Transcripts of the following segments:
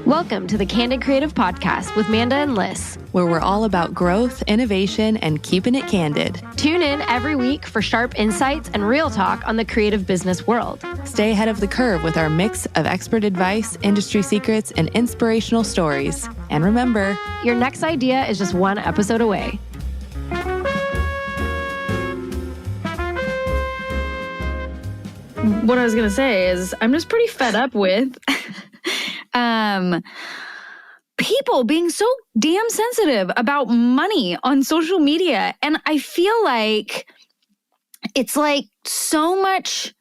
Welcome to the Candid Creative Podcast with Manda and Liz, where we're all about growth, innovation, and keeping it candid. Tune in every week for sharp insights and real talk on the creative business world. Stay ahead of the curve with our mix of expert advice, industry secrets, and inspirational stories. And remember, your next idea is just one episode away. What I was going to say is I'm just pretty fed up with people being so damn sensitive about money on social media. And I feel like it's like so much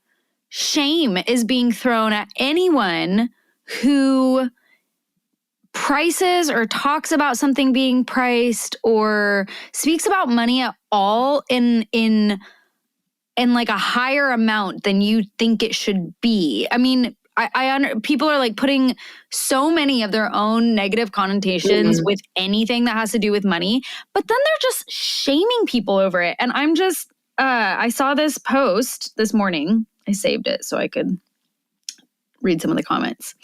shame is being thrown at anyone who prices or talks about something being priced or speaks about money at all in like a higher amount than you think it should be. I mean, people are like putting so many of their own negative connotations with anything that has to do with money, but then they're just shaming people over it. And I'm just, I saw this post this morning. I saved it so I could read some of the comments.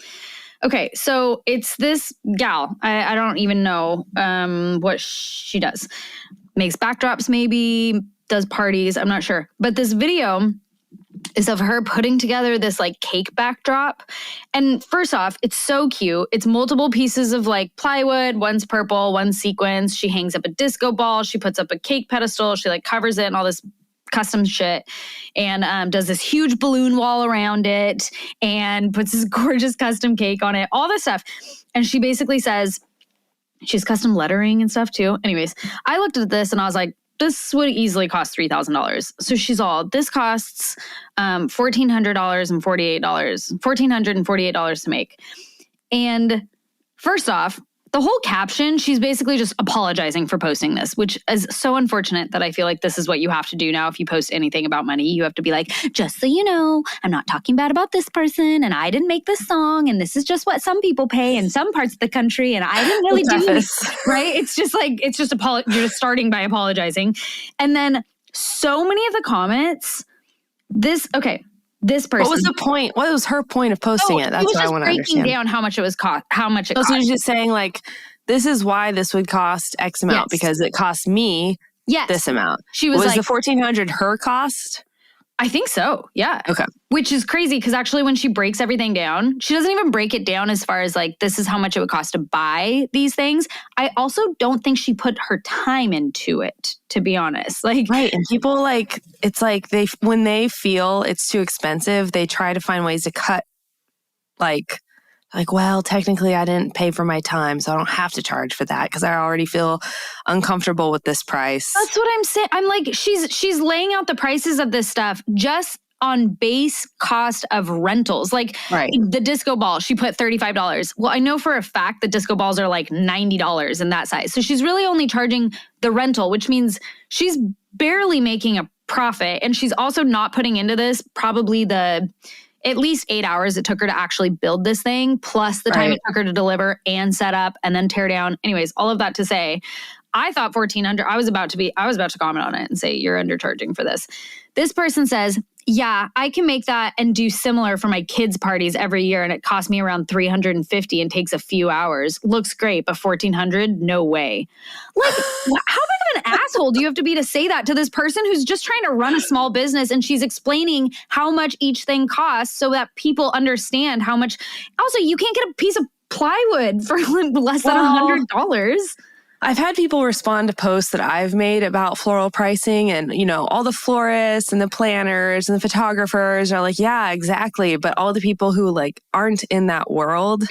Okay, so it's this gal. I don't even know what she does. Makes backdrops maybe, does parties, I'm not sure. But this video is of her putting together this like cake backdrop. And first off, it's so cute. It's multiple pieces of like plywood. One's purple, one's sequins. She hangs up a disco ball. She puts up a cake pedestal. She like covers it and all this custom shit and does this huge balloon wall around it and puts this gorgeous custom cake on it, all this stuff. And she basically says, she has custom lettering and stuff too. Anyways, I looked at this and I was like, this would easily cost $3,000. So she's all, this costs $1,448 to make. And first off, the whole caption, she's basically just apologizing for posting this, which is so unfortunate that I feel like this is what you have to do now. If you post anything about money, you have to be like, just so you know, I'm not talking bad about this person and I didn't make this song and this is just what some people pay in some parts of the country and I didn't really do this, right? It's just like, you're just starting by apologizing. And then so many of the comments, this person. What was the point? What was her point of posting it? That's what I want to understand. Breaking down how much it was cost. How much it cost. So she's just saying like, this is why this would cost X amount because it cost me this amount. She was like, the $1,400 her cost? I think so. Yeah. Okay. Which is crazy because actually when she breaks everything down, she doesn't even break it down as far as like, this is how much it would cost to buy these things. I also don't think she put her time into it, to be honest. Like, right. And people like, it's like when they feel it's too expensive, they try to find ways to cut like, well, technically I didn't pay for my time, so I don't have to charge for that because I already feel uncomfortable with this price. That's what I'm saying. I'm like, she's laying out the prices of this stuff just on base cost of rentals. Like the disco ball, she put $35. Well, I know for a fact that disco balls are like $90 in that size. So she's really only charging the rental, which means she's barely making a profit. And she's also not putting into this probably at least 8 hours it took her to actually build this thing, plus the time it took her to deliver and set up and then tear down. Anyways, all of that to say, I thought $1,400, I was about to comment on it and say, you're undercharging for this. This person says, yeah, I can make that and do similar for my kids' parties every year. And it costs me around $350 and takes a few hours. Looks great, but $1,400? No way. Like, how big of an asshole do you have to be to say that to this person who's just trying to run a small business and she's explaining how much each thing costs so that people understand how much. Also, you can't get a piece of plywood for less than $100. I've had people respond to posts that I've made about floral pricing and, you know, all the florists and the planners and the photographers are like, yeah, exactly. But all the people who like aren't in that world,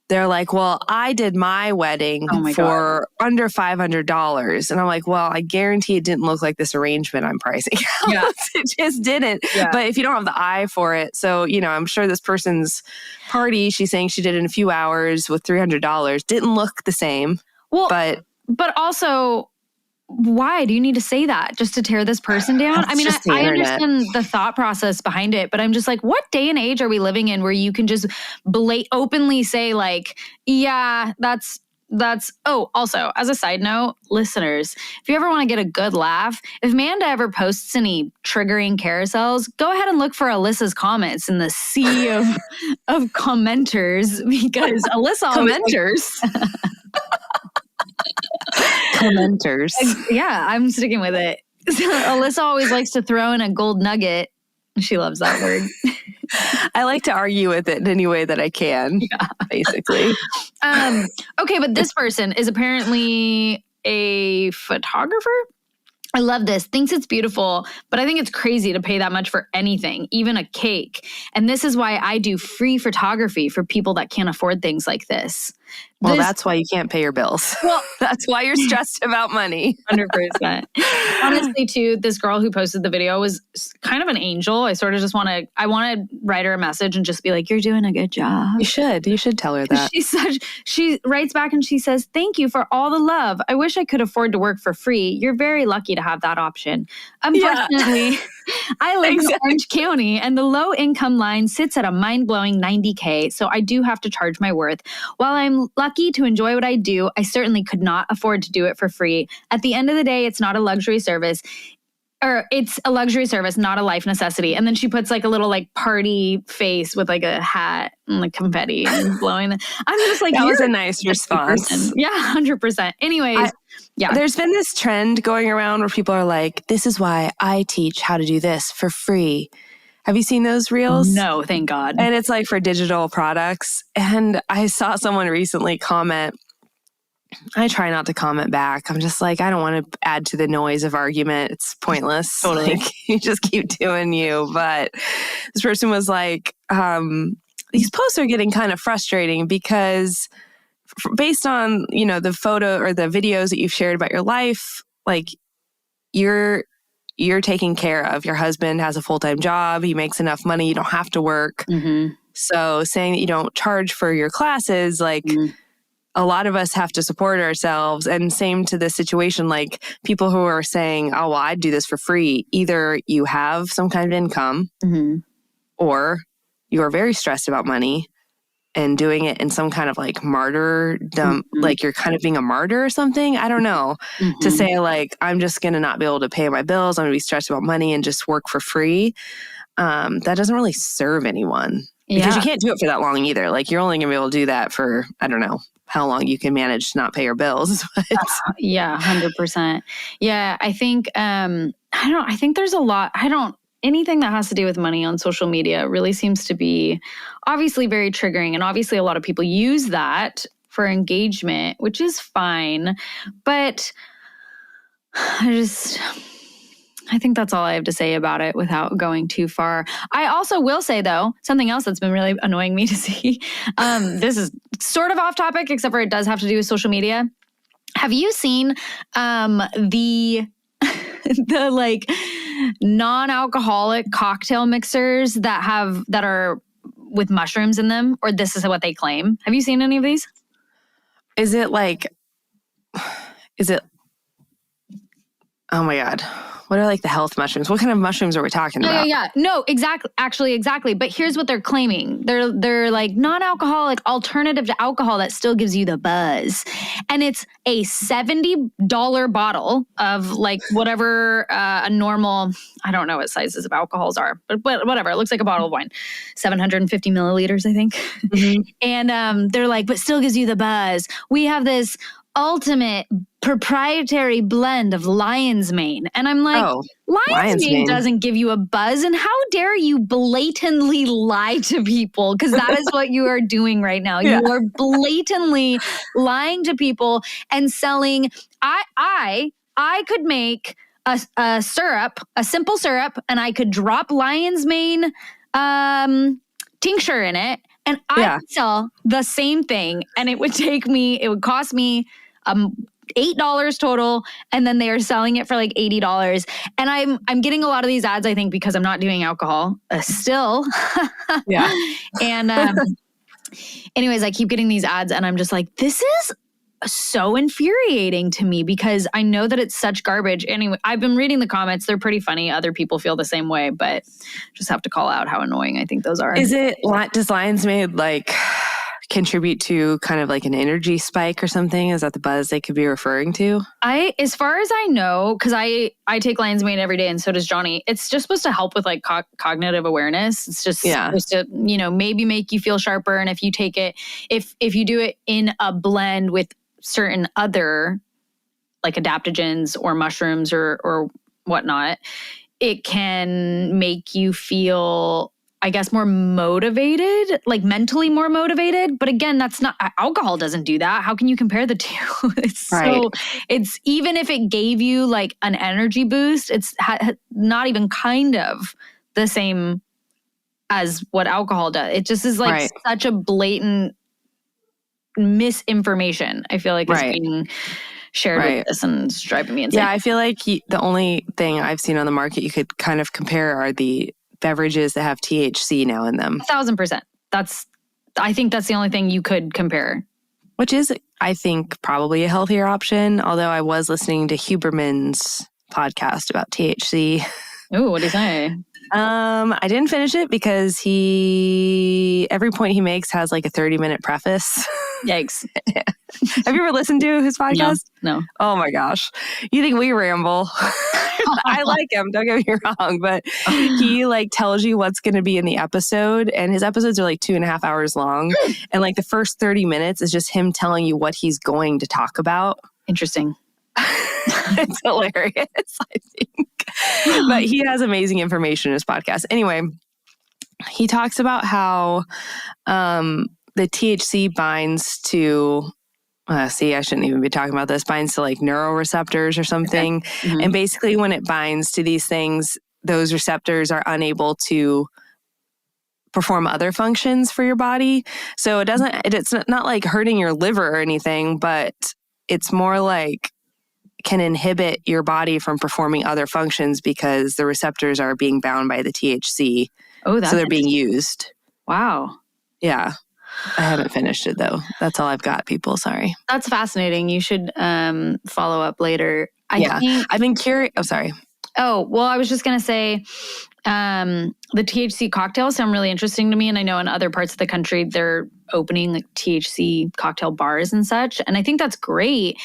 they're like, well, I did my wedding for under $500. And I'm like, well, I guarantee it didn't look like this arrangement I'm pricing. It just didn't. Yeah. But if you don't have the eye for it. So, you know, I'm sure this person's party, she's saying she did it in a few hours with $300, didn't look the same. Well, but also, why do you need to say that? Just to tear this person down? I mean, I understand the thought process behind it, but I'm just like, what day and age are we living in where you can just openly say like, yeah, that's Also, as a side note, listeners, if you ever want to get a good laugh, if Manda ever posts any triggering carousels, go ahead and look for Alyssa's comments in the sea of commenters, because Alyssa always commenters. Yeah, I'm sticking with it. Alyssa always likes to throw in a gold nugget. She loves that word. I like to argue with it in any way that I can, basically. Okay, but this person is apparently a photographer. I love this. Thinks it's beautiful, but I think it's crazy to pay that much for anything, even a cake. And this is why I do free photography for people that can't afford things like this. Well, that's why you can't pay your bills. Well, that's why you're stressed about money. 100%. Honestly, too, this girl who posted the video was kind of an angel. I sort of just want to write her a message and just be like, you're doing a good job. You should tell her that. She writes back and she says, thank you for all the love. I wish I could afford to work for free. You're very lucky to have that option. Unfortunately, I live in Orange County and the low income line sits at a mind-blowing $90K. So I do have to charge my worth. While I'm lucky to enjoy what I do, I certainly could not afford to do it for free. At the end of the day, it's not a luxury service. Or it's a luxury service, not a life necessity. And then she puts like a little like party face with like a hat and like confetti and blowing. I'm just like, that was a nice response. Yeah, 100%. Anyways, there's been this trend going around where people are like, this is why I teach how to do this for free. Have you seen those reels? No, thank God. And it's like for digital products. And I saw someone recently comment. I try not to comment back. I'm just like, I don't want to add to the noise of argument. It's pointless. Totally. Like, you just keep doing you. But this person was like, these posts are getting kind of frustrating because based on, the photo or the videos that you've shared about your life, like you're taken care of. Your husband has a full-time job. He makes enough money. You don't have to work. Mm-hmm. So saying that you don't charge for your classes, like a lot of us have to support ourselves. And same to this situation, like people who are saying, oh, well, I'd do this for free. Either you have some kind of income or you are very stressed about money and doing it in some kind of like martyrdom, like you're kind of being a martyr or something. I don't know. To say like, I'm just going to not be able to pay my bills. I'm going to be stressed about money and just work for free. That doesn't really serve anyone because you can't do it for that long either. Like you're only going to be able to do that for, I don't know how long you can manage to not pay your bills. Yeah, 100%. Yeah. I think, I think there's a lot, anything that has to do with money on social media really seems to be obviously very triggering. And obviously a lot of people use that for engagement, which is fine. But I think that's all I have to say about it without going too far. I also will say, though, something else that's been really annoying me to see. This is sort of off topic, except for it does have to do with social media. Have you seen the like non-alcoholic cocktail mixers that are with mushrooms in them, or this is what they claim? Have you seen any of these? Is it oh my God. What are like the health mushrooms? What kind of mushrooms are we talking about? Yeah. No, exactly. Actually, exactly. But here's what they're claiming. They're like non-alcoholic alternative to alcohol that still gives you the buzz. And it's a $70 bottle of like whatever a normal, I don't know what sizes of alcohols are, but whatever. It looks like a bottle of wine. 750 milliliters, I think. And they're like, but still gives you the buzz. We have this ultimate proprietary blend of lion's mane. And I'm like, lion's mane doesn't give you a buzz. And how dare you blatantly lie to people? Because that is what you are doing right now. You are blatantly lying to people and selling. I could make a syrup, a simple syrup, and I could drop lion's mane tincture in it. And I could sell the same thing. And it would cost me $8 total, and then they are selling it for like $80. And I'm getting a lot of these ads, I think, because I'm not doing alcohol still. And anyways, I keep getting these ads, and I'm just like, this is so infuriating to me because I know that it's such garbage. Anyway, I've been reading the comments; they're pretty funny. Other people feel the same way, but just have to call out how annoying I think those are. Does lion's mane like contribute to kind of like an energy spike or something? Is that the buzz they could be referring to? As far as I know, because I take lion's mane every day and so does Johnny, it's just supposed to help with like cognitive awareness. It's just supposed to, maybe make you feel sharper. And if you take it, if you do it in a blend with certain other like adaptogens or mushrooms or whatnot, it can make you feel, I guess, more motivated, like mentally more motivated. But again, that's not, alcohol doesn't do that. How can you compare the two? It's even if it gave you like an energy boost, it's not even kind of the same as what alcohol does. It just is like such a blatant misinformation, I feel like, is being shared with this, and it's driving me insane. Yeah, I feel like the only thing I've seen on the market you could kind of compare are the beverages that have THC now in them. 1,000%. I think that's the only thing you could compare. Which is, I think, probably a healthier option. Although I was listening to Huberman's podcast about THC. Ooh, what did he say? I didn't finish it because every point he makes has like a 30-minute preface. Yikes. Have you ever listened to his podcast? No. Oh my gosh. You think we ramble? I like him, don't get me wrong, but he like tells you what's going to be in the episode, and his episodes are like 2.5 hours long. And like the first 30 minutes is just him telling you what he's going to talk about. Interesting. It's hilarious, I think. But he has amazing information in his podcast. Anyway, he talks about how the THC binds to, I shouldn't even be talking about this, binds to like neuroreceptors or something. Okay. Mm-hmm. And basically when it binds to these things, those receptors are unable to perform other functions for your body. So it's not like hurting your liver or anything, but it's more like can inhibit your body from performing other functions because the receptors are being bound by the THC. Oh, that's so they're being used. Wow. Yeah. I haven't finished it though. That's all I've got, people. Sorry. That's fascinating. You should follow up later. I've been curious. Oh, sorry. Oh, well, I was just going to say the THC cocktails sound really interesting to me. And I know in other parts of the country, they're opening like THC cocktail bars and such. And I think that's great,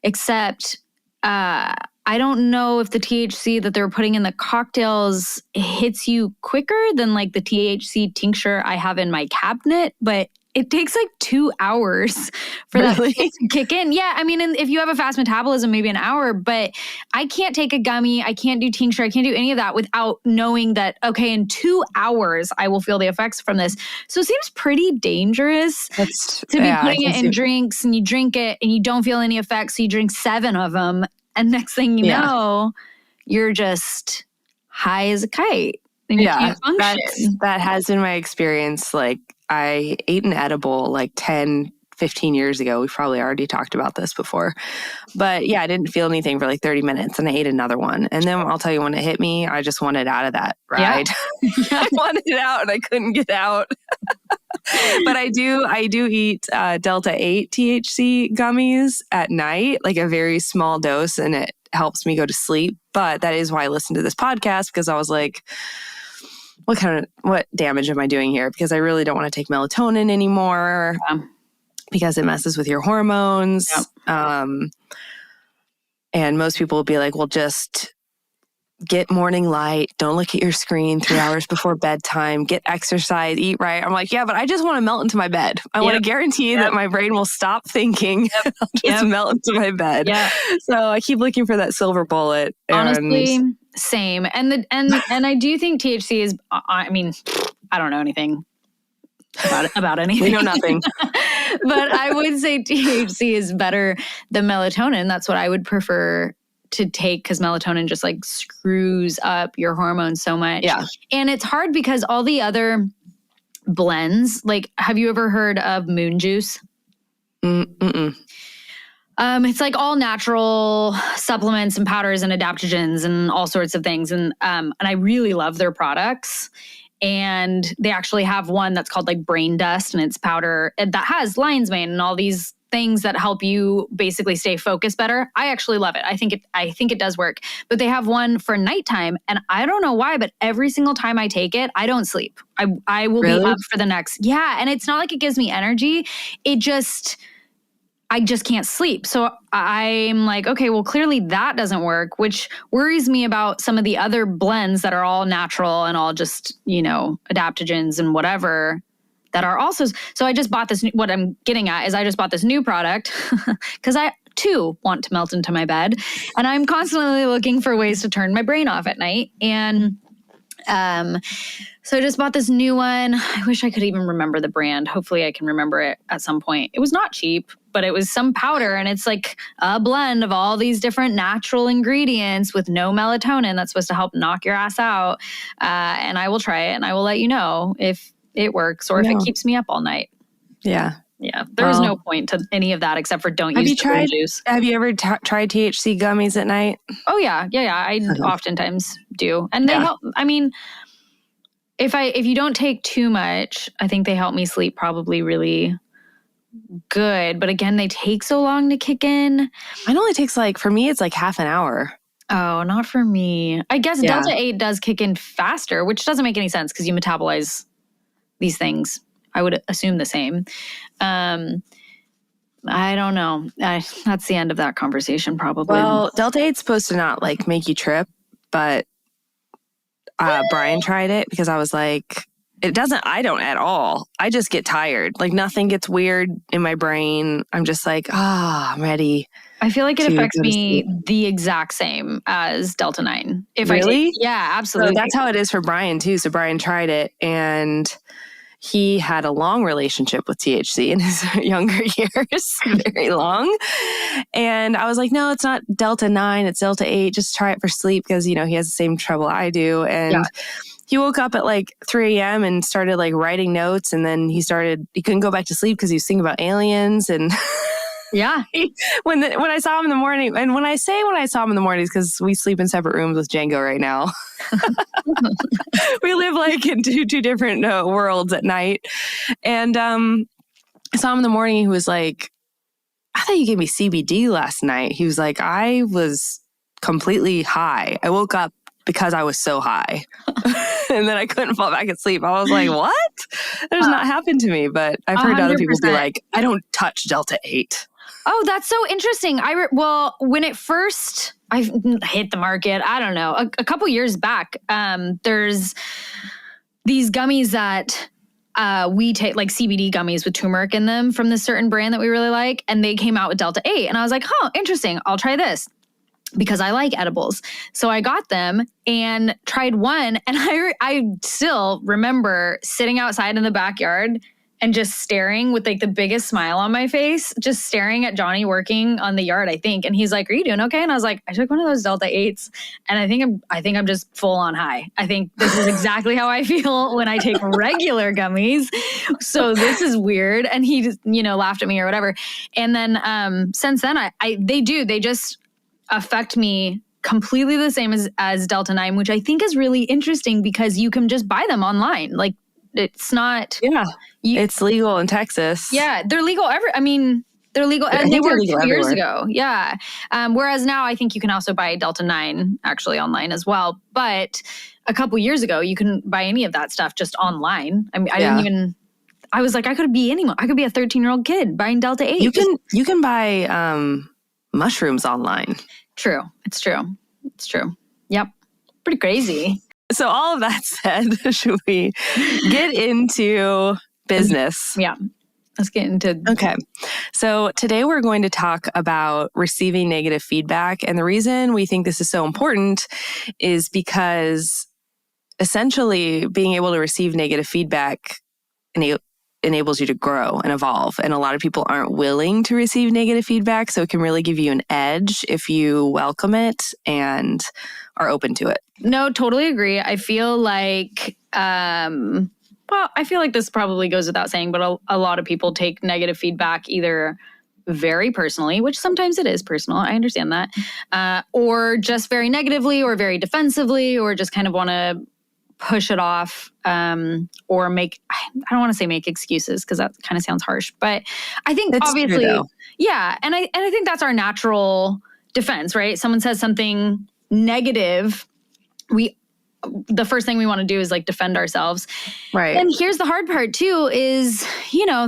except I don't know if the THC that they're putting in the cocktails hits you quicker than like the THC tincture I have in my cabinet, but it takes like 2 hours for that to kick in. Yeah, I mean, if you have a fast metabolism, maybe an hour, but I can't take a gummy, I can't do tincture, I can't do any of that without knowing that, okay, in 2 hours, I will feel the effects from this. So it seems pretty dangerous to be putting it in drinks, and you drink it and you don't feel any effects, so you drink 7 of them, and next thing you know, you're just high as a kite. And you can't function. That has been my experience. Like, I ate an edible like 10, 15 years ago. We've probably already talked about this before. But yeah, I didn't feel anything for like 30 minutes and I ate another one. And then I'll tell you, when it hit me, I just wanted out of that ride. Yeah. I wanted it out and I couldn't get out. But I do eat Delta 8 THC gummies at night, like a very small dose, and it helps me go to sleep. But that is why I listened to this podcast, because I was like, what damage am I doing here? Because I really don't want to take melatonin anymore because it messes with your hormones. Yep. And most people will be like, well, just get morning light. Don't look at your screen 3 hours before bedtime. Get exercise, eat right. I'm like, yeah, but I just want to melt into my bed. I want to guarantee that my brain will stop thinking. I'll just melt into my bed. Yeah. So I keep looking for that silver bullet. Honestly, same. And I do think THC is, I mean, I don't know anything about anything. We know nothing. But I would say THC is better than melatonin. That's what I would prefer to take, because melatonin just like screws up your hormones so much. Yeah. And it's hard because all the other blends, like, have you ever heard of moon juice? Mm-mm. It's like all natural supplements and powders and adaptogens and all sorts of things. And I really love their products. And they actually have one that's called like brain dust, and it's powder that has lion's mane and all these things that help you basically stay focused better. I actually love it. I think it does work. But they have one for nighttime, and I don't know why, but every single time I take it, I don't sleep. I will be up for the next. Yeah, and it's not like it gives me energy. I just can't sleep. So I'm like, okay, well, clearly that doesn't work, which worries me about some of the other blends that are all natural and all just, adaptogens and whatever that are also. So I just bought this. What I'm getting at is I just bought this new product because I too want to melt into my bed, and I'm constantly looking for ways to turn my brain off at night. And so I just bought this new one. I wish I could even remember the brand. Hopefully I can remember it at some point. It was not cheap, but it was some powder, and it's like a blend of all these different natural ingredients with no melatonin that's supposed to help knock your ass out. And I will try it, and I will let you know if it works or if it keeps me up all night. Yeah. Yeah. There's no point to any of that except for don't use the green juice. Have you ever tried THC gummies at night? Oh, yeah. Yeah. I oftentimes do. And they help. I mean, if you don't take too much, I think they help me sleep probably really good. But again, they take so long to kick in. It only takes for me, it's half an hour. Oh, not for me. I guess Delta 8 does kick in faster, which doesn't make any sense because you metabolize these things. I would assume the same. I don't know. That's the end of that conversation probably. Well, Delta 8's supposed to not make you trip, but Brian tried it because I was like, it doesn't, I don't at all. I just get tired. Nothing gets weird in my brain. I'm just I'm ready. I feel like it affects me the exact same as Delta 9. Really? Yeah, absolutely. So that's how it is for Brian too. So Brian tried it, and he had a long relationship with THC in his younger years, very long. And I was like, no, it's not Delta 9, it's Delta 8. Just try it for sleep because, he has the same trouble I do. And he woke up at 3 a.m. and started writing notes. And then he couldn't go back to sleep because he was thinking about aliens. And yeah, when I saw him in the morning, and when I saw him in the mornings, because we sleep in separate rooms with Django right now. We live in two different worlds at night. And I saw him in the morning. He was like, I thought you gave me CBD last night. He was like, I was completely high. I woke up because I was so high. And then I couldn't fall back asleep. I was like, what? That has not happened to me. But I've heard 100%. Other people be like, I don't touch Delta 8. Oh, that's so interesting. When it first I hit the market, I don't know, a couple years back, there's these gummies that we take, CBD gummies with turmeric in them from this certain brand that we really like. And they came out with Delta 8. And I was like, interesting. I'll try this because I like edibles. So I got them and tried one. And I still remember sitting outside in the backyard and just staring with the biggest smile on my face, just staring at Johnny working on the yard, I think. And he's like, are you doing okay? And I was like, I took one of those Delta 8s and I think I'm just full on high. I think this is exactly how I feel when I take regular gummies. So this is weird. And he just, laughed at me or whatever. And then since then they just affect me completely the same as Delta 9, which I think is really interesting because you can just buy them online. It's not. Yeah. It's legal in Texas. Yeah. They're legal. They're legal. And they were 2 years ago. Yeah. Whereas now I think you can also buy Delta 9 actually online as well. But a couple years ago, you couldn't buy any of that stuff just online. I was like, I could be anyone. I could be a 13-year-old kid buying Delta 8. You can buy mushrooms online. True. It's true. Yep. Pretty crazy. So all of that said, should we get into business? Yeah. Let's get into... Okay. So today we're going to talk about receiving negative feedback. And the reason we think this is so important is because essentially being able to receive negative feedback enables you to grow and evolve. And a lot of people aren't willing to receive negative feedback. So it can really give you an edge if you welcome it and are open to it. No, totally agree. I feel like, I feel like this probably goes without saying, but a lot of people take negative feedback either very personally, which sometimes it is personal. I understand that. Or just very negatively or very defensively, or just kind of want to push it off or make, I don't want to say make excuses because that kind of sounds harsh, but I think It's obviously, true, though. yeah. And I think that's our natural defense, right? Someone says something negative, the first thing we want to do is like defend ourselves. Right. And here's the hard part too is,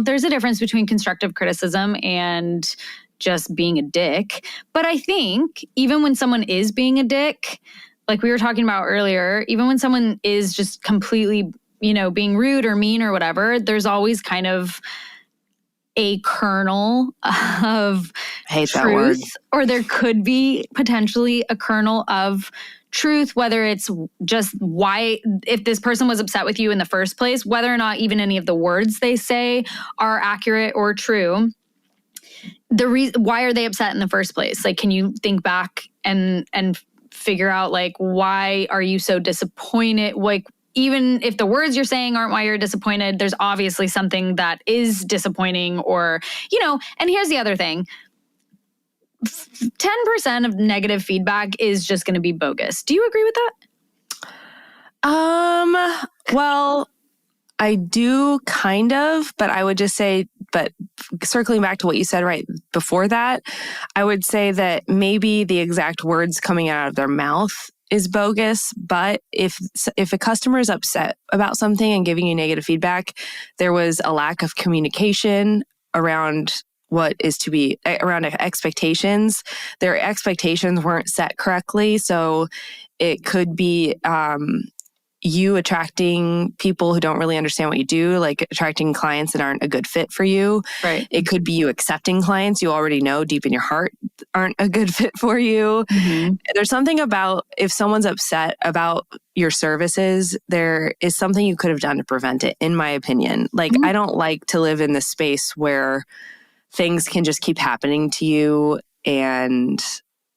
there's a difference between constructive criticism and just being a dick. But I think even when someone is being a dick, like we were talking about earlier, even when someone is just completely, being rude or mean or whatever, there's always kind of a kernel of truth, or there could be potentially a kernel of truth, whether it's just why, if this person was upset with you in the first place, whether or not even any of the words they say are accurate or true. The reason, why are they upset in the first place? Like, can you think back and figure out like, why are you so disappointed? Like, even if the words you're saying aren't why you're disappointed, there's obviously something that is disappointing or, and here's the other thing. 10% of negative feedback is just going to be bogus. Do you agree with that? Well, I do kind of, but I would just say, but circling back to what you said right before that, I would say that maybe the exact words coming out of their mouth is bogus, but if a customer is upset about something and giving you negative feedback, there was a lack of communication around what is to be around expectations. Their expectations weren't set correctly. So it could be you attracting people who don't really understand what you do, like attracting clients that aren't a good fit for you. Right. It could be you accepting clients you already know deep in your heart aren't a good fit for you. Mm-hmm. There's something about if someone's upset about your services, there is something you could have done to prevent it, in my opinion. Like, I don't like to live in this space where things can just keep happening to you and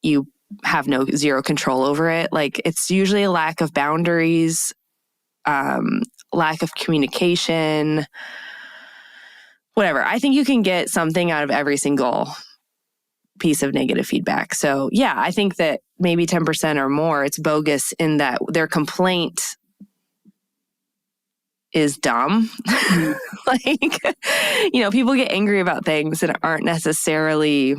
you have zero control over it. Like, it's usually a lack of boundaries, lack of communication, whatever. I think you can get something out of every single piece of negative feedback. So yeah, I think that maybe 10% or more, it's bogus in that their complaint is dumb. Like, people get angry about things that aren't necessarily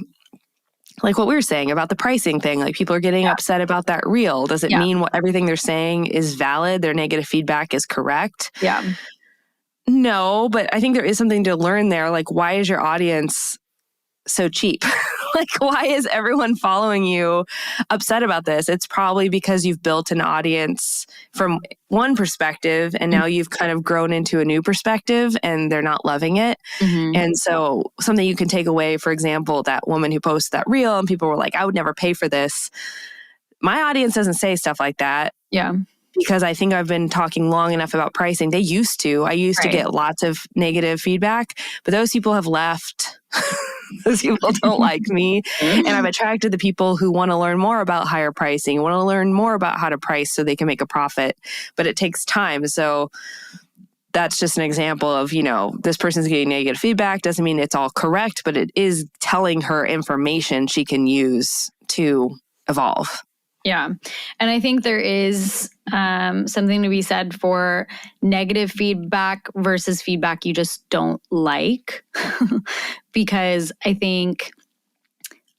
like what we were saying about the pricing thing. Like, people are getting upset about that reel. Does it mean everything they're saying is valid? Their negative feedback is correct? Yeah. No, but I think there is something to learn there. Like, why is your audience so cheap? Like, why is everyone following you upset about this? It's probably because you've built an audience from one perspective and now you've kind of grown into a new perspective and they're not loving it. Mm-hmm. And so something you can take away, for example, that woman who posted that reel and people were like, I would never pay for this. My audience doesn't say stuff like that. Yeah. Because I think I've been talking long enough about pricing. They used to. I used to get lots of negative feedback, but those people have left. Those people don't like me. And I've attracted the people who want to learn more about higher pricing, want to learn more about how to price so they can make a profit. But it takes time. So that's just an example of, this person's getting negative feedback. Doesn't mean it's all correct, but it is telling her information she can use to evolve. Yeah. And I think there is something to be said for negative feedback versus feedback you just don't like. Because I think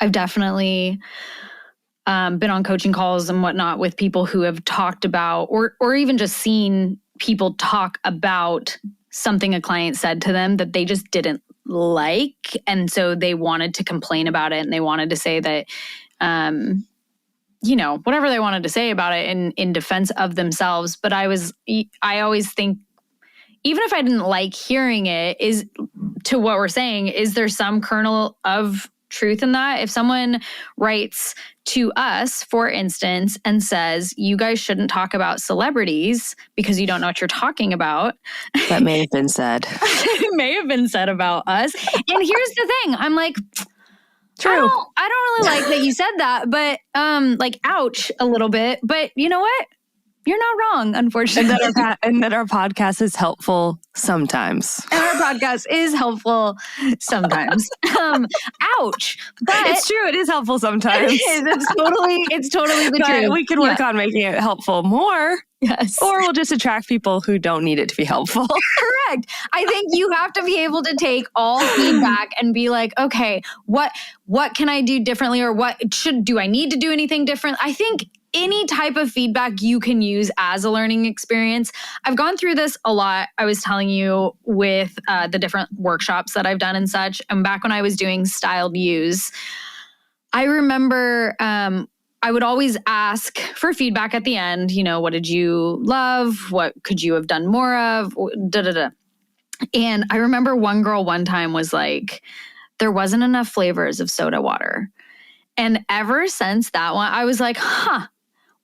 I've definitely been on coaching calls and whatnot with people who have talked about or even just seen people talk about something a client said to them that they just didn't like. And so they wanted to complain about it and they wanted to say that whatever they wanted to say about it in defense of themselves. But I always think, even if I didn't like hearing it, is to what we're saying, is there some kernel of truth in that? If someone writes to us, for instance, and says, you guys shouldn't talk about celebrities because you don't know what you're talking about. That may have been said. It may have been said about us. And here's the thing. I'm like, true. I don't really like that you said that, but ouch a little bit. But you know what? you're not wrong, unfortunately. And that our podcast is helpful sometimes. And our podcast is helpful sometimes. Ouch. But it's true. It is helpful sometimes. It is. It's totally the truth. We can work on making it helpful more. Yes. Or we'll just attract people who don't need it to be helpful. Correct. I think you have to be able to take all feedback and be like, okay, what can I do differently, or do I need to do anything different? I think any type of feedback you can use as a learning experience. I've gone through this a lot. I was telling you with the different workshops that I've done and such. And back when I was doing styled use, I remember I would always ask for feedback at the end. What did you love? What could you have done more of? And I remember one girl one time was like, there wasn't enough flavors of soda water. And ever since that one, I was like,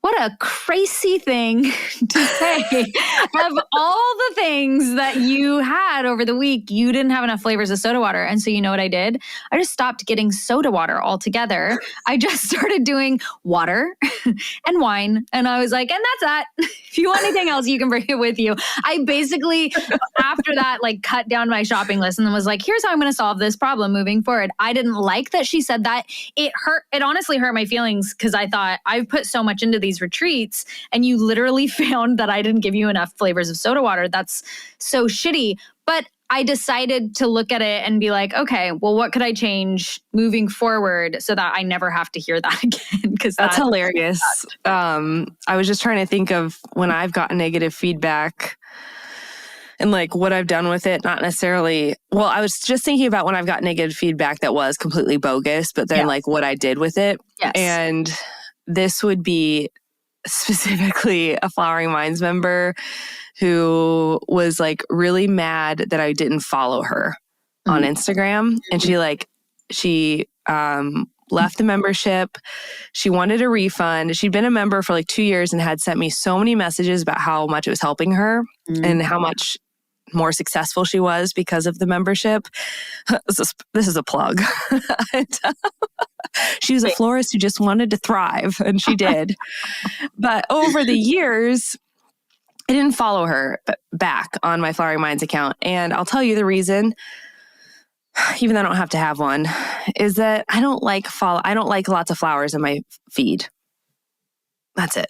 what a crazy thing to say. Of all the things that you had over the week, you didn't have enough flavors of soda water. And so you know what I did? I just stopped getting soda water altogether. I just started doing water and wine. And I was like, and that's that. If you want anything else, you can bring it with you. I basically, after that, cut down my shopping list and then was like, here's how I'm going to solve this problem moving forward. I didn't like that she said that. It honestly hurt my feelings because I thought I've put so much into these retreats and you literally found that I didn't give you enough flavors of soda water. That's so shitty. But I decided to look at it and be like, okay, well, what could I change moving forward so that I never have to hear that again? Because that's hilarious. I was just trying to think of when I've gotten negative feedback and what I've done with it. Not necessarily, well, I was just thinking about when I've got negative feedback that was completely bogus, but then what I did with it. Yes. And this would be specifically a Flowering Minds member who was really mad that I didn't follow her on Instagram. And she left the membership. She wanted a refund. She'd been a member for 2 years and had sent me so many messages about how much it was helping her and how much more successful she was because of the membership. This is a plug. She was a florist who just wanted to thrive, and she did. But over the years, I didn't follow her back on my Flowering Minds account. And I'll tell you the reason, even though I don't have to have one, is that I don't like lots of flowers in my feed. That's it.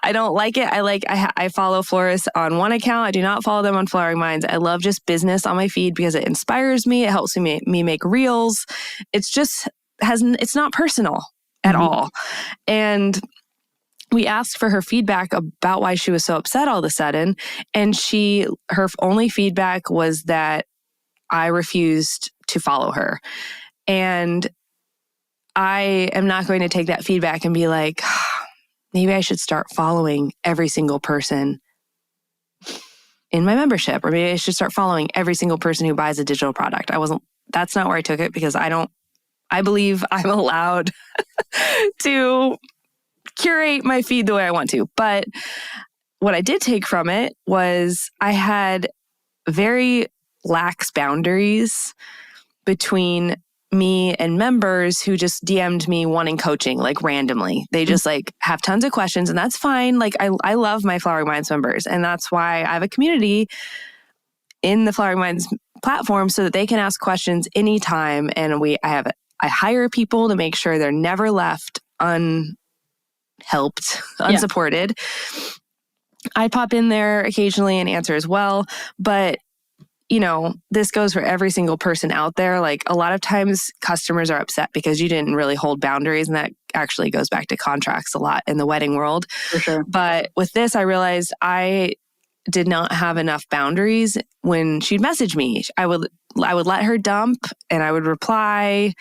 I don't like it. I follow florists on one account. I do not follow them on Flowering Minds. I love just business on my feed because it inspires me. It helps me make reels. It's not personal at all. And we asked for her feedback about why she was so upset all of a sudden. And her only feedback was that I refused to follow her. And I am not going to take that feedback and be like, maybe I should start following every single person in my membership, or maybe I should start following every single person who buys a digital product. That's not where I took it because I believe I'm allowed to curate my feed the way I want to. But what I did take from it was I had very lax boundaries between me and members who just DM'd me wanting coaching randomly. They just have tons of questions, and that's fine. I love my Flowering Minds members, and that's why I have a community in the Flowering Minds platform so that they can ask questions anytime. And I hire people to make sure they're never left unhelped, unsupported. I pop in there occasionally and answer as well, but this goes for every single person out there. A lot of times customers are upset because you didn't really hold boundaries, and that actually goes back to contracts a lot in the wedding world. For sure. But with this, I realized I did not have enough boundaries when she'd message me. I would let her dump and I would reply.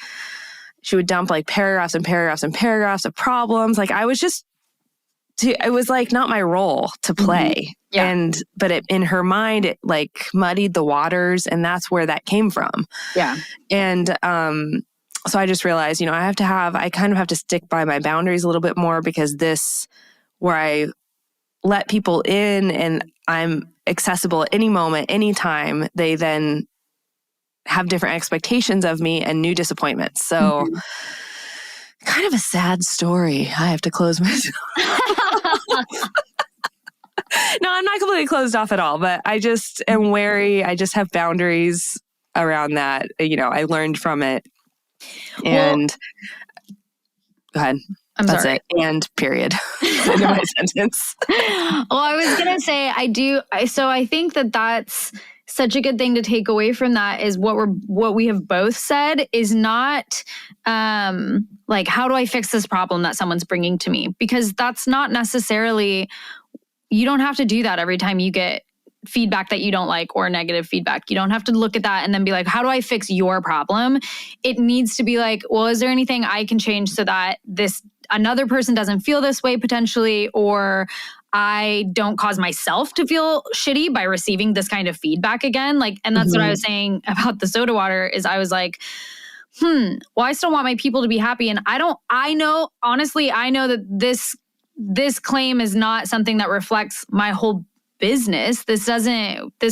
She would dump paragraphs and paragraphs and paragraphs of problems. It was not my role to play. Yeah. But in her mind, it muddied the waters, and that's where that came from. Yeah. And so I just realized, I kind of have to stick by my boundaries a little bit more, because where I let people in and I'm accessible at any moment, anytime, they then have different expectations of me and new disappointments. So kind of a sad story. I have to close myself. No, I'm not completely closed off at all, but I just am wary. I just have boundaries around that. I learned from it. And go ahead. I'm That's sorry. it. And period. End of my sentence. Well, I was going to say, I think that that's such a good thing to take away from that is what we have both said is not like, how do I fix this problem that someone's bringing to me? Because that's not necessarily, you don't have to do that every time you get feedback that you don't like or negative feedback. You don't have to look at that and then be like, how do I fix your problem? It needs to be like, well, is there anything I can change so that another person doesn't feel this way potentially, or I don't cause myself to feel shitty by receiving this kind of feedback again? Like, and that's what I was saying about the soda water is I was like, well, I still want my people to be happy. And I know that this claim is not something that reflects my whole business. This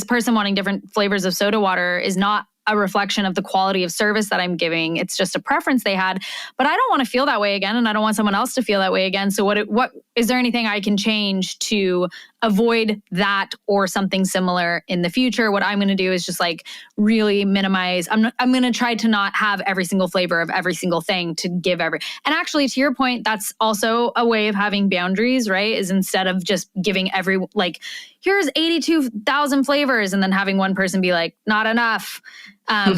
person wanting different flavors of soda water is not a reflection of the quality of service that I'm giving. It's just a preference they had, but I don't want to feel that way again. And I don't want someone else to feel that way again. So what is there anything I can change to avoid that or something similar in the future? What I'm going to do is just like really minimize. I'm going to try to not have every single flavor of every single thing to give and actually to your point, that's also a way of having boundaries, right? Is instead of just giving here's 82,000 flavors and then having one person be like, not enough.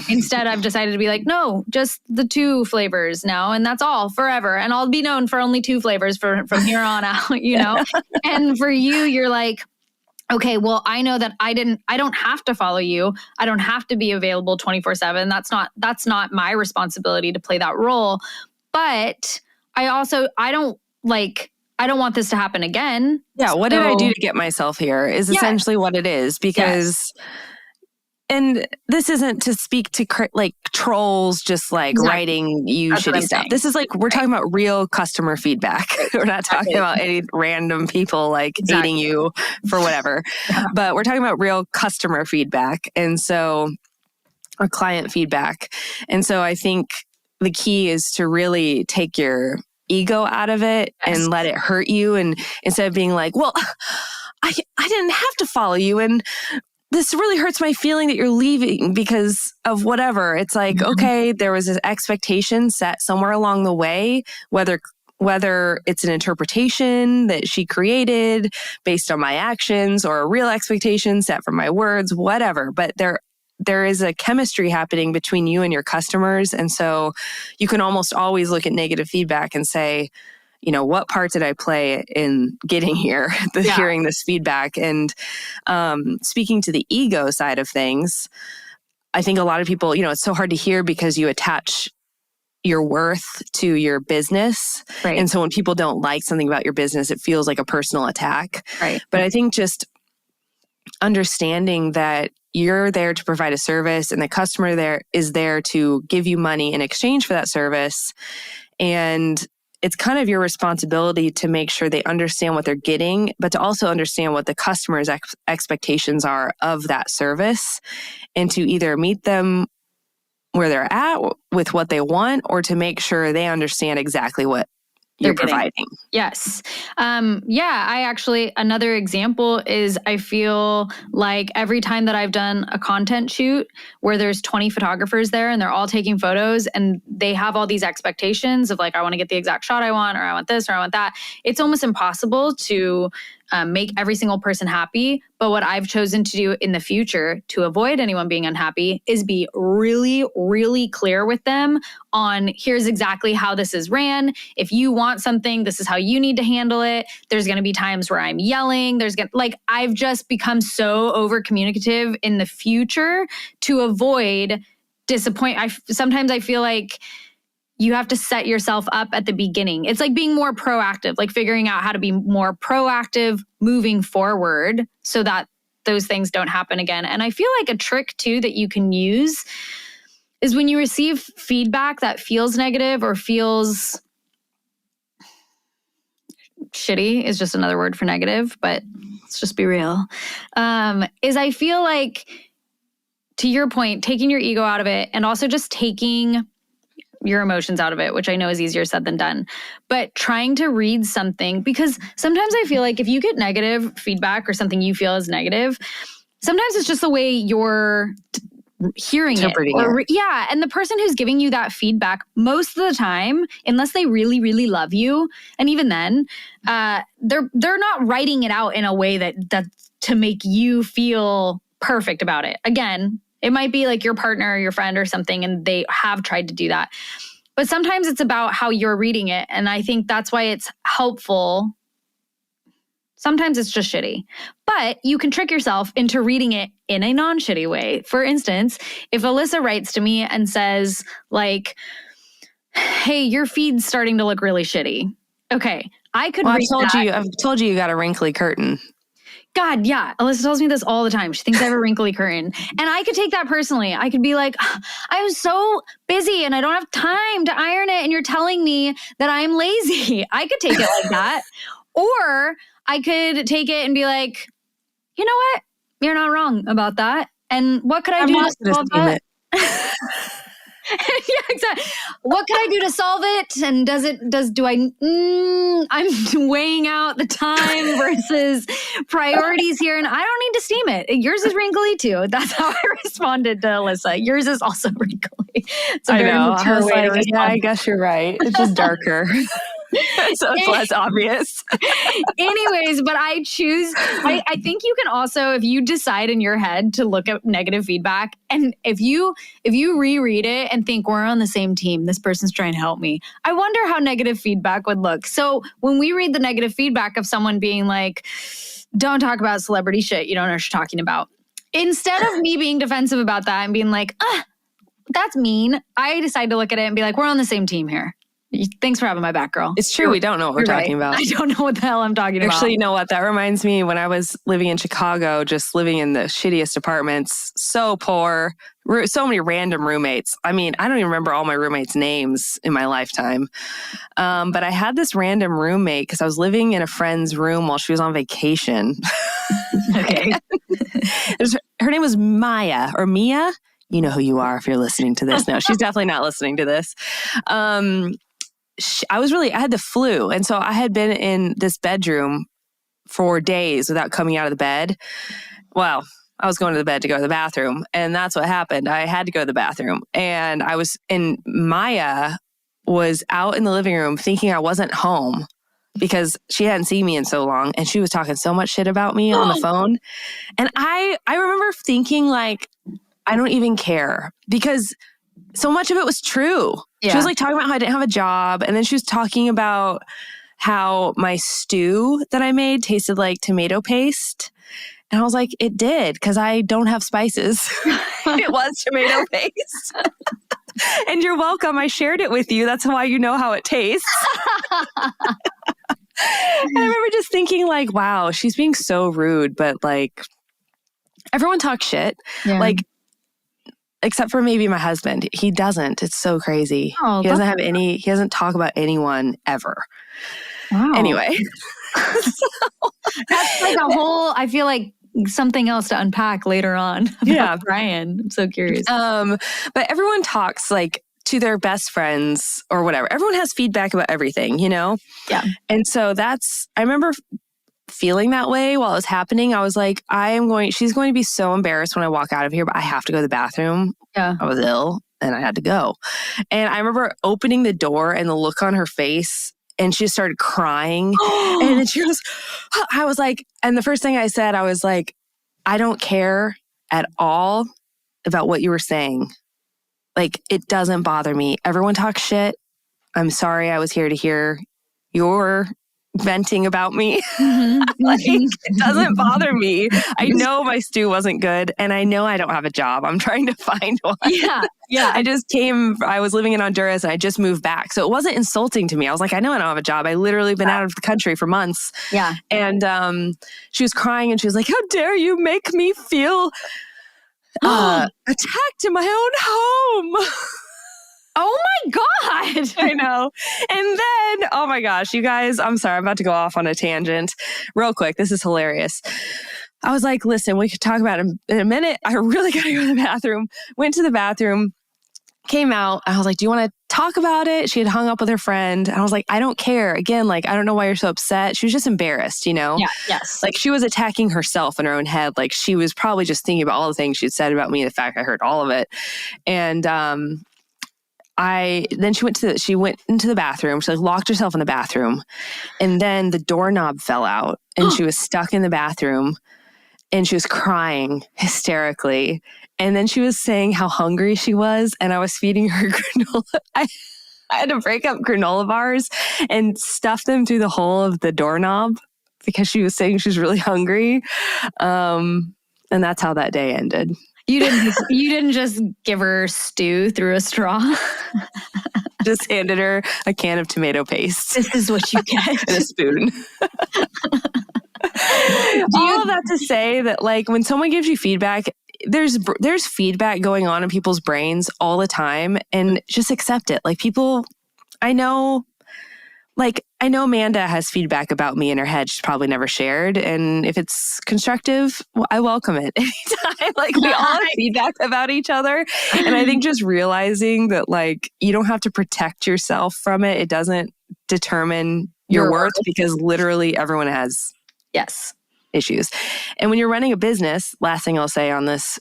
Instead, I've decided to be like, no, just the 2 flavors now. And that's all forever. And I'll be known for only 2 flavors from here on out, And for you, you're like, okay, well, I know that I don't have to follow you. I don't have to be available 24/7. That's not my responsibility to play that role. But I don't want this to happen again. Yeah. What did I do to get myself here is essentially what it is, because and this isn't to speak to trolls just writing you shitty stuff. Saying. This is we're talking about real customer feedback. We're not talking about any random people hating you for whatever, but we're talking about real customer feedback. And so, or client feedback. And so I think the key is to really take your ego out of it and let it hurt you. And instead of being like, well, I didn't have to follow you. And this really hurts my feeling that you're leaving because of whatever. It's like, okay, there was an expectation set somewhere along the way, whether it's an interpretation that she created based on my actions or a real expectation set from my words, whatever. But there is a chemistry happening between you and your customers. And so you can almost always look at negative feedback and say, what part did I play in getting here, hearing this feedback? And speaking to the ego side of things, I think a lot of people, it's so hard to hear because you attach your worth to your business. Right. And so when people don't like something about your business, it feels like a personal attack. Right. But I think just understanding that you're there to provide a service and the customer is there to give you money in exchange for that service. And it's kind of your responsibility to make sure they understand what they're getting, but to also understand what the customer's expectations are of that service and to either meet them where they're at with what they want or to make sure they understand exactly what you're providing. Yes. Another example is I feel like every time that I've done a content shoot where there's 20 photographers there and they're all taking photos and they have all these expectations of I want to get the exact shot I want, or I want this, or I want that. It's almost impossible to make every single person happy. But what I've chosen to do in the future to avoid anyone being unhappy is be really, really clear with them on here's exactly how this is ran. If you want something, this is how you need to handle it. There's going to be times where I'm yelling. I've just become so over communicative in the future to avoid disappointment. Sometimes I feel like you have to set yourself up at the beginning. It's like being more proactive, figuring out how to be more proactive moving forward so that those things don't happen again. And I feel like a trick too that you can use is when you receive feedback that feels negative or feels shitty is just another word for negative, but let's just be real. Is I feel like, to your point, taking your ego out of it and also just taking your emotions out of it, which I know is easier said than done. But trying to read something, because sometimes I feel like if you get negative feedback or something you feel is negative, sometimes it's just the way you're hearing it. Yeah. And the person who's giving you that feedback, most of the time, unless they really, really love you, and even then, they're not writing it out in a way that to make you feel perfect about it. Again, it might be like your partner or your friend or something, and they have tried to do that. But sometimes it's about how you're reading it. And I think that's why it's helpful. Sometimes it's just shitty. But you can trick yourself into reading it in a non-shitty way. For instance, if Alyssa writes to me and says, like, hey, your feed's starting to look really shitty. Okay, I could read that. I've told you got a wrinkly curtain. God, yeah. Alyssa tells me this all the time. She thinks I have a wrinkly curtain. And I could take that personally. I could be like, I'm so busy and I don't have time to iron it. And you're telling me that I'm lazy. I could take it like that. Or I could take it and be like, you know what? You're not wrong about that. And what could I do to solve that? Yeah, exactly. What can I do to solve it? And I'm weighing out the time versus priorities here, and I don't need to steam it. Yours is wrinkly too. That's how I responded to Alyssa. Yours is also wrinkly. It's a very mature way to respond. Yeah, I guess you're right. It's just darker. So it's less obvious. Anyways, but I think you can also, if you decide in your head to look at negative feedback, and if you reread it and think we're on the same team, this person's trying to help me, I wonder how negative feedback would look. So when we read the negative feedback of someone being like, don't talk about celebrity shit, you don't know what you're talking about. Instead of me being defensive about that and being like, that's mean, I decide to look at it and be like, we're on the same team here. Thanks for having my back, girl. It's true. We don't know what we're talking about. I don't know what the hell I'm talking about. Actually, you know what? That reminds me when I was living in Chicago, just living in the shittiest apartments, so poor, so many random roommates. I mean, I don't even remember all my roommates' names in my lifetime. But I had this random roommate because I was living in a friend's room while she was on vacation. Okay. Her name was Maya or Mia. You know who you are if you're listening to this. No, she's definitely not listening to this. I had the flu. And so I had been in this bedroom for days without coming out of the bed. Well, I was going to the bed to go to the bathroom. And that's what happened. I had to go to the bathroom. And Maya was out in the living room thinking I wasn't home because she hadn't seen me in so long. And she was talking so much shit about me on the phone. And I remember thinking like, I don't even care because so much of it was true. Yeah. She was like talking about how I didn't have a job. And then she was talking about how my stew that I made tasted like tomato paste. And I was like, it did because I don't have spices. It was tomato paste. And you're welcome. I shared it with you. That's why you know how it tastes. And I remember just thinking like, wow, she's being so rude. But like everyone talks shit. Yeah. Like, except for maybe my husband. He doesn't. It's so crazy. Oh, he doesn't talk about anyone ever. Wow. Anyway. That's like I feel like something else to unpack later on. Yeah. Brian. I'm so curious. But everyone talks like to their best friends or whatever. Everyone has feedback about everything, you know? Yeah. And so I remember feeling that way while it was happening. I was like, she's going to be so embarrassed when I walk out of here, but I have to go to the bathroom. Yeah. I was ill and I had to go. And I remember opening the door and the look on her face and she started crying. And then I was like, and the first thing I said, I was like, I don't care at all about what you were saying. Like, it doesn't bother me. Everyone talks shit. I'm sorry I was here to hear your venting about me. Like, it doesn't bother me. I know my stew wasn't good and I know I don't have a job. I'm trying to find one. Yeah. I was living in Honduras and I just moved back. So it wasn't insulting to me. I was like, I know I don't have a job. I literally been out of the country for months. Yeah. And she was crying and she was like, how dare you make me feel attacked in my own home. Oh my God. I know. And then, oh my gosh, you guys, I'm sorry, I'm about to go off on a tangent real quick. This is hilarious. I was like, listen, we could talk about it in a minute. I really got to go to the bathroom. Went to the bathroom. came out. I was like, do you want to talk about it? She had hung up with her friend. And I was like, I don't care. Again, like, I don't know why you're so upset. She was just embarrassed, Yeah. Yes. Like she was attacking herself in her own head. Like she was probably just thinking about all the things she'd said about me, the fact I heard all of it. And then she went into the bathroom. She like locked herself in the bathroom. And then the doorknob fell out and she was stuck in the bathroom and she was crying hysterically. And then she was saying how hungry she was, and I was feeding her granola. I had to break up granola bars and stuff them through the hole of the doorknob because she was saying she was really hungry. And that's how that day ended. You didn't just give her stew through a straw. Just handed her a can of tomato paste. This is what you get. And a spoon. All of that to say that, like, when someone gives you feedback, there's feedback going on in people's brains all the time, and just accept it. Like, people, I know Manda has feedback about me in her head she's probably never shared, and if it's constructive, well, I welcome it anytime. Like, we all have feedback about each other, and I think just realizing that, like, you don't have to protect yourself from it. It doesn't determine your worth, because literally everyone has issues. And when you're running a business, last thing I'll say on this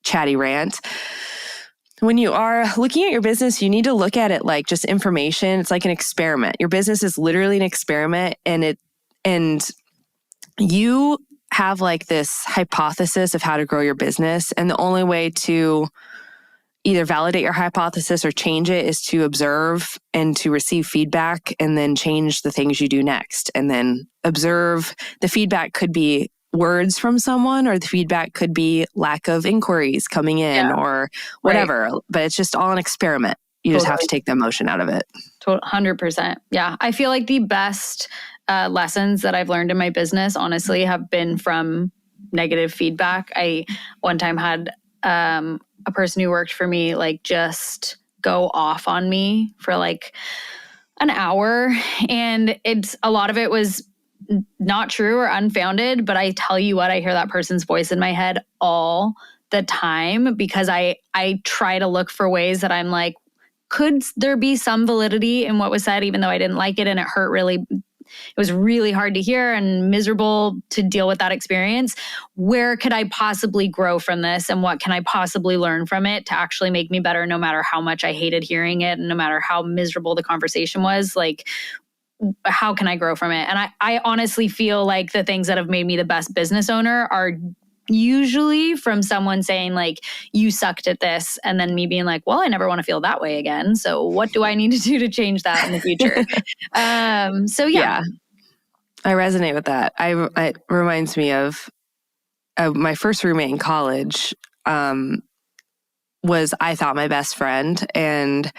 chatty rant, when you are looking at your business, you need to look at it like just information. It's like an experiment. Your business is literally an experiment, and you have like this hypothesis of how to grow your business. And the only way to either validate your hypothesis or change it is to observe and to receive feedback, and then change the things you do next. And then observe. The feedback could be words from someone, or the feedback could be lack of inquiries coming in, or whatever. Right. But it's just all an experiment. You just have to take the emotion out of it. 100%. Yeah. I feel like the best lessons that I've learned in my business, honestly, have been from negative feedback. I one time had a person who worked for me, like, just go off on me for like an hour. And a lot of it was not true or unfounded, but I tell you what, I hear that person's voice in my head all the time, because I try to look for ways that I'm like, could there be some validity in what was said, even though I didn't like it and it hurt really. It was really hard to hear and miserable to deal with that experience. Where could I possibly grow from this, and what can I possibly learn from it to actually make me better, no matter how much I hated hearing it and no matter how miserable the conversation was? Like, how can I grow from it? And I honestly feel like the things that have made me the best business owner are usually from someone saying, like, you sucked at this, and then me being like, well, I never want to feel that way again. So what do I need to do to change that in the future? So yeah. I resonate with that. It reminds me of my first roommate in college. Was, I thought, my best friend, and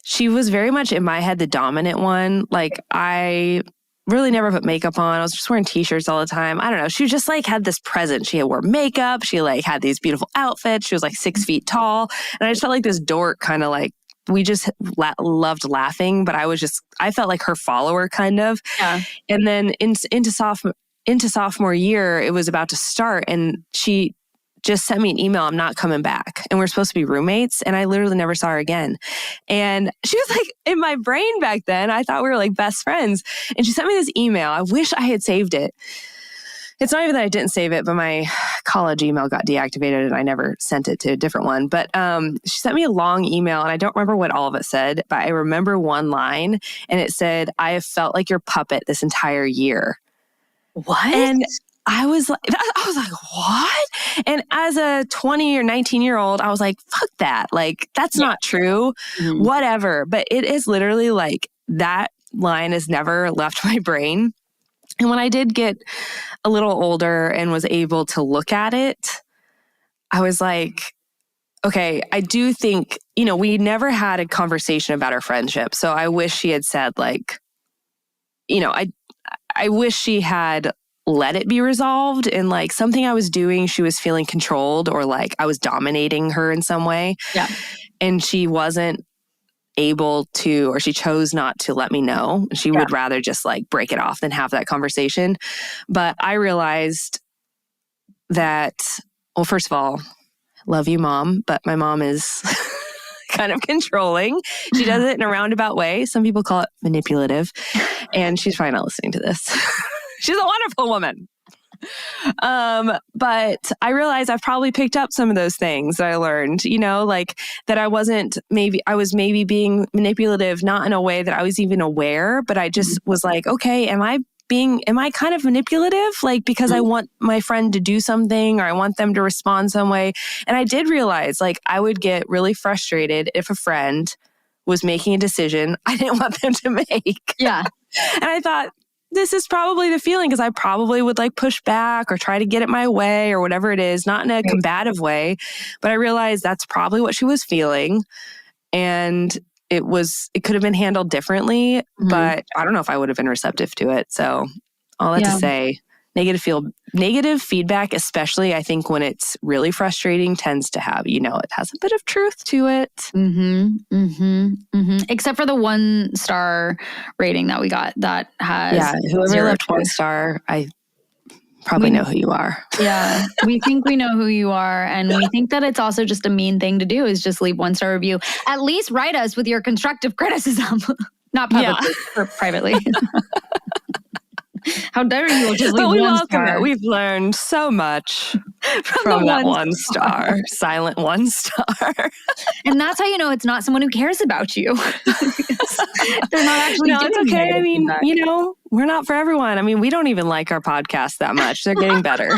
she was very much in my head the dominant one. Like, I really never put makeup on. I was just wearing t-shirts all the time. I don't know. She just like had this presence. She wore makeup. She like had these beautiful outfits. She was like 6 feet tall. And I just felt like this dork, kind of like, we just loved laughing, but I felt like her follower kind of. Yeah. And then into sophomore year, it was about to start, and she just sent me an email, I'm not coming back. And we're supposed to be roommates. And I literally never saw her again. And she was like, in my brain back then, I thought we were like best friends. And she sent me this email. I wish I had saved it. It's not even that I didn't save it, but my college email got deactivated and I never sent it to a different one. But she sent me a long email, and I don't remember what all of it said, but I remember one line, and it said, I have felt like your puppet this entire year. What? And I was like, what? And as a 20 or 19-year-old, I was like, fuck that. Like, that's not true. Mm-hmm. Whatever. But it is literally like, that line has never left my brain. And when I did get a little older and was able to look at it, I was like, okay, I do think, we never had a conversation about our friendship. So I wish she had said, like, I wish she had let it be resolved, and like something I was doing, she was feeling controlled, or like I was dominating her in some way. Yeah. And she wasn't able to, or she chose not to let me know. She would rather just like break it off than have that conversation. But I realized that, well, first of all, love you, Mom, but my mom is kind of controlling. She does it in a roundabout way. Some people call it manipulative. And she's probably not listening to this. She's a wonderful woman. But I realized I've probably picked up some of those things that I learned, like that I was maybe being manipulative, not in a way that I was even aware, but I just was like, okay, am I kind of manipulative? Like, because I want my friend to do something or I want them to respond some way. And I did realize like I would get really frustrated if a friend was making a decision I didn't want them to make. Yeah. And I thought, this is probably the feeling because I probably would like push back or try to get it my way or whatever it is, not in a combative way. But I realized that's probably what she was feeling. And it could have been handled differently, but I don't know if I would have been receptive to it. So all that to say, negative feedback, especially I think when it's really frustrating, tends to have, it has a bit of truth to it. Except for the 1-star rating that we got that has whoever left 1 star, I probably know who you are. Yeah, we think we know who you are. And we think that it's also just a mean thing to do is just leave 1-star review. At least write us with your constructive criticism. Not publicly, or privately. How dare you just leave 1 star? We've learned so much from that 1 star, silent 1 star. And that's how you know it's not someone who cares about you. They're not actually doing it's okay. I mean, feedback. We're not for everyone. I mean, we don't even like our podcast that much. They're getting better.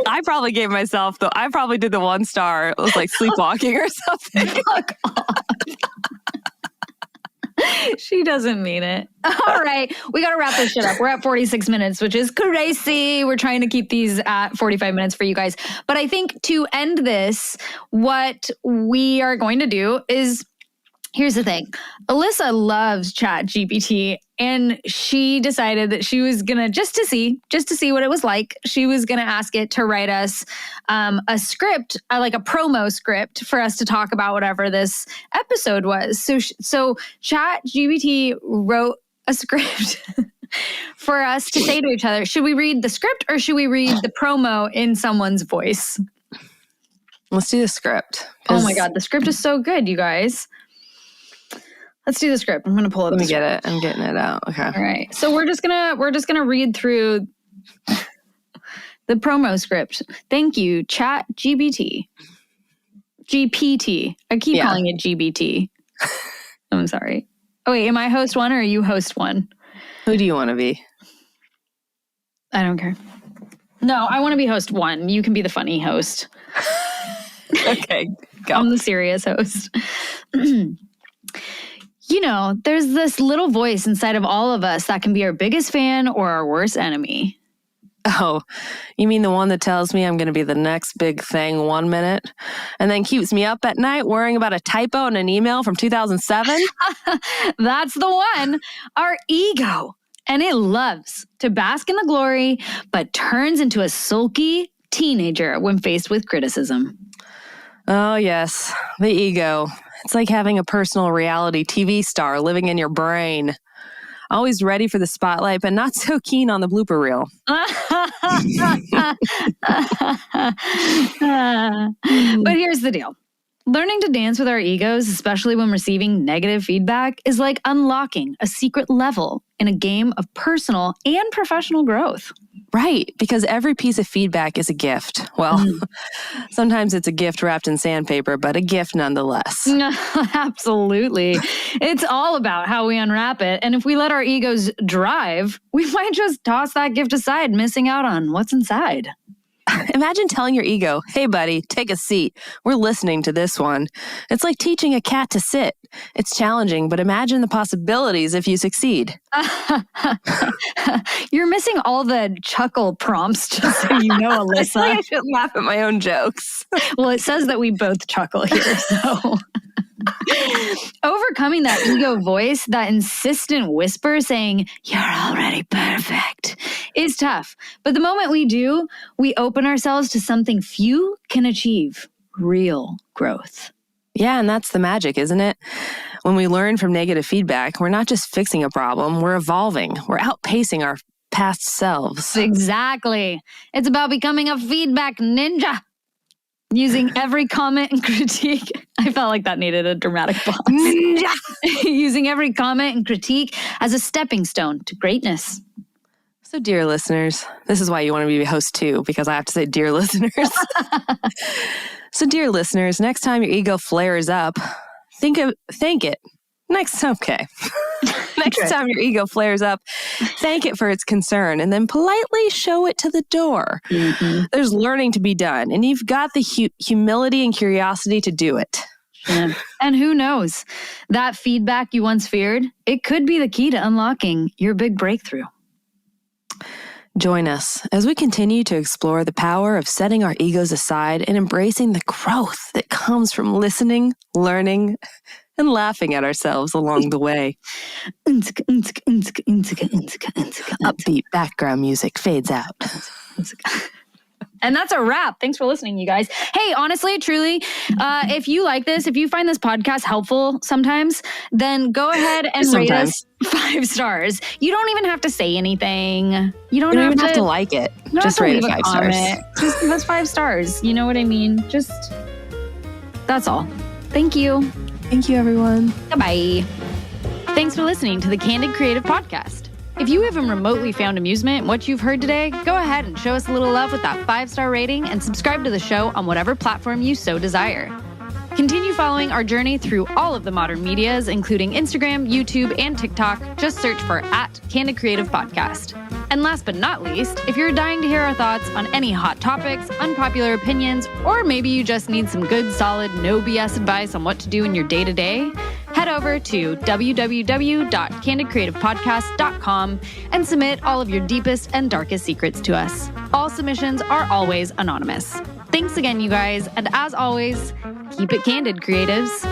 I probably gave myself I probably did the 1 star. It was like sleepwalking or something. Fuck off. She doesn't mean it. All right. We got to wrap this shit up. We're at 46 minutes, which is crazy. We're trying to keep these at 45 minutes for you guys. But I think to end this, what we are going to do is, here's the thing. Alyssa loves ChatGPT, and she decided that she was going to, just to see what it was like, she was going to ask it to write us a script, like a promo script for us to talk about whatever this episode was. So ChatGPT wrote a script for us to say to each other, should we read the script or should we read the promo in someone's voice? Let's do the script. Oh my God, the script is so good, you guys. Let's do the script. I'm going to pull up. Let me get it. I'm getting it out. Okay. All right. So we're just gonna read through the promo script. Thank you, ChatGPT. GPT. I keep calling it GBT. I'm sorry. Oh wait, am I host 1 or are you host 1? Who do you want to be? I don't care. No, I want to be host 1. You can be the funny host. Okay. Go. I'm the serious host. There's this little voice inside of all of us that can be our biggest fan or our worst enemy. Oh, you mean the one that tells me I'm going to be the next big thing 1 minute and then keeps me up at night worrying about a typo in an email from 2007? That's the one. Our ego. And it loves to bask in the glory, but turns into a sulky teenager when faced with criticism. Oh, yes. The ego. It's like having a personal reality TV star living in your brain. Always ready for the spotlight, but not so keen on the blooper reel. But here's the deal. Learning to dance with our egos, especially when receiving negative feedback, is like unlocking a secret level in a game of personal and professional growth. Right, because every piece of feedback is a gift. Well, sometimes it's a gift wrapped in sandpaper, but a gift nonetheless. Absolutely. It's all about how we unwrap it. And if we let our egos drive, we might just toss that gift aside, missing out on what's inside. Imagine telling your ego, hey, buddy, take a seat. We're listening to this one. It's like teaching a cat to sit. It's challenging, but imagine the possibilities if you succeed. You're missing all the chuckle prompts, just so you know, Alyssa. I feel like I shouldn't laugh at my own jokes. Well, it says that we both chuckle here, so... Overcoming that ego voice, that insistent whisper saying, you're already perfect, is tough. But the moment we do, we open ourselves to something few can achieve, real growth. Yeah, and that's the magic, isn't it? When we learn from negative feedback, we're not just fixing a problem, we're evolving. We're outpacing our past selves. Exactly. It's about becoming a feedback ninja. Using every comment and critique. I felt like that needed a dramatic pause. Using every comment and critique as a stepping stone to greatness. So, dear listeners, this is why you want to be a host too, because I have to say, dear listeners. So, dear listeners, next time your ego flares up, thank it. Next time your ego flares up, thank it for its concern and then politely show it to the door. Mm-hmm. There's learning to be done, and you've got the humility and curiosity to do it. Yeah. And who knows, that feedback you once feared, it could be the key to unlocking your big breakthrough. Join us as we continue to explore the power of setting our egos aside and embracing the growth that comes from listening, learning, and laughing at ourselves along the way. Upbeat background music fades out. And that's a wrap. Thanks for listening, you guys. Hey, honestly, truly, if you like this, if you find this podcast helpful sometimes, then go ahead and rate us 5 stars. You don't even have to say anything. You don't even have to like it. Just rate it 5 stars. Just give us 5 stars. You know what I mean? That's all. Thank you. Thank you, everyone. Goodbye. Thanks for listening to the Candid Creative Podcast. If you even remotely found amusement in what you've heard today, go ahead and show us a little love with that 5-star rating and subscribe to the show on whatever platform you so desire. Continue following our journey through all of the modern medias, including Instagram, YouTube, and TikTok. Just search for @Candid Creative Podcast. And last but not least, if you're dying to hear our thoughts on any hot topics, unpopular opinions, or maybe you just need some good, solid, no BS advice on what to do in your day-to-day, head over to www.candidcreativepodcast.com and submit all of your deepest and darkest secrets to us. All submissions are always anonymous. Thanks again, you guys, and as always, keep it candid, creatives.